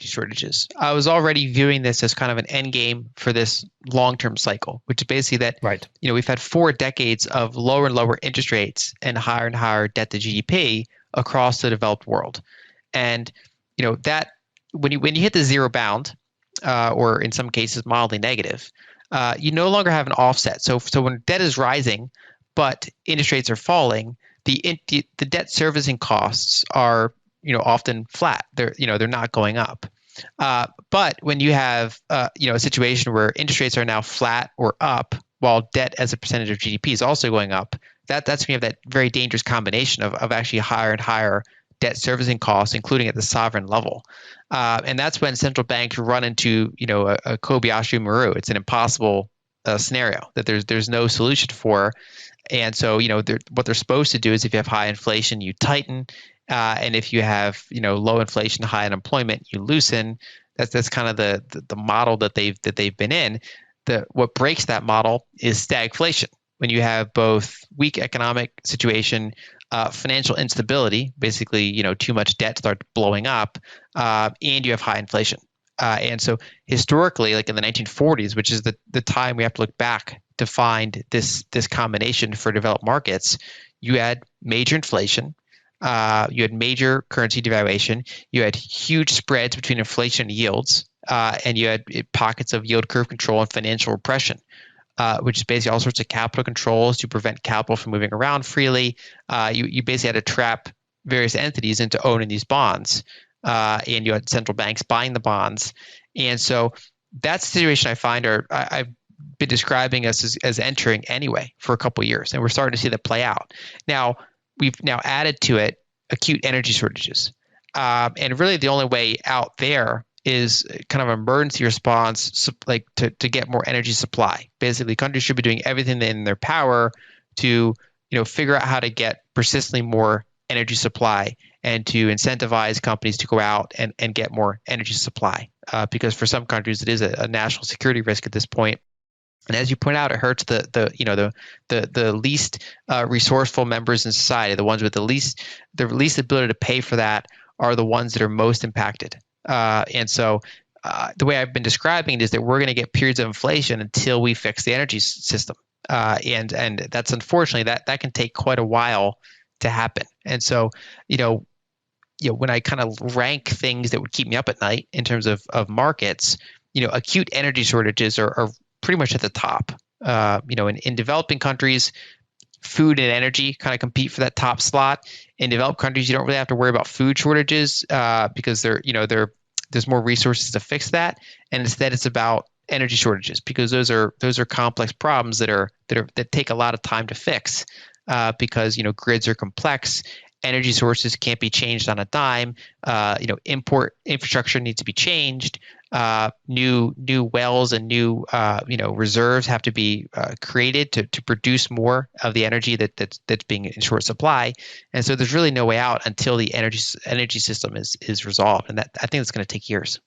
shortages. I was already viewing this as kind of an end game for this long-term cycle, which is basically that, Right. we've had 4 decades of lower and lower interest rates and higher debt to GDP across the developed world. And, that when you hit the zero bound, or in some cases mildly negative, you no longer have an offset. So when debt is rising, but interest rates are falling, the debt servicing costs are often flat. They're not going up. But when you have a situation where interest rates are now flat or up, while debt as a percentage of GDP is also going up, that's when you have that very dangerous combination of actually higher and higher debt servicing costs, including at the sovereign level. And that's when central banks run into a Kobayashi Maru. It's an impossible scenario that there's no solution for. And so, what they're supposed to do is if you have high inflation, you tighten. And if you have, low inflation, high unemployment, you loosen. That's kind of the model that they've been in. What breaks that model is stagflation. When you have both weak economic situation, financial instability, basically, too much debt starts blowing up, and you have high inflation. And so historically, like in the 1940s, which is the time we have to look back to find this combination for developed markets, you had major inflation, you had major currency devaluation, you had huge spreads between inflation and yields, and you had pockets of yield curve control and financial repression. Which is basically all sorts of capital controls to prevent capital from moving around freely. You basically had to trap various entities into owning these bonds, and you had central banks buying the bonds. And so that's the situation I've been describing us as entering anyway for a couple of years, and we're starting to see that play out. Now, we've now added to it acute energy shortages. And really the only way out there is kind of emergency response, like to get more energy supply. Basically, countries should be doing everything in their power to figure out how to get persistently more energy supply and to incentivize companies to go out and get more energy supply. Because for some countries, it is a national security risk at this point. And as you point out, it hurts the least resourceful members in society. The ones with the least ability to pay for that are the ones that are most impacted. And so the way I've been describing it is that we're going to get periods of inflation until we fix the energy system. And that's unfortunately that can take quite a while to happen. And so, when I kind of rank things that would keep me up at night in terms of markets, acute energy shortages are pretty much at the top. In developing countries, food and energy kind of compete for that top slot. In developed countries, you don't really have to worry about food shortages because there's more resources to fix that, and instead it's about energy shortages because those are complex problems that take a lot of time to fix because grids are complex. Energy sources can't be changed on a dime. Import infrastructure needs to be changed. New wells and new reserves have to be created to produce more of the energy that's being in short supply. And so there's really no way out until the energy system is resolved, and that I think it's going to take years.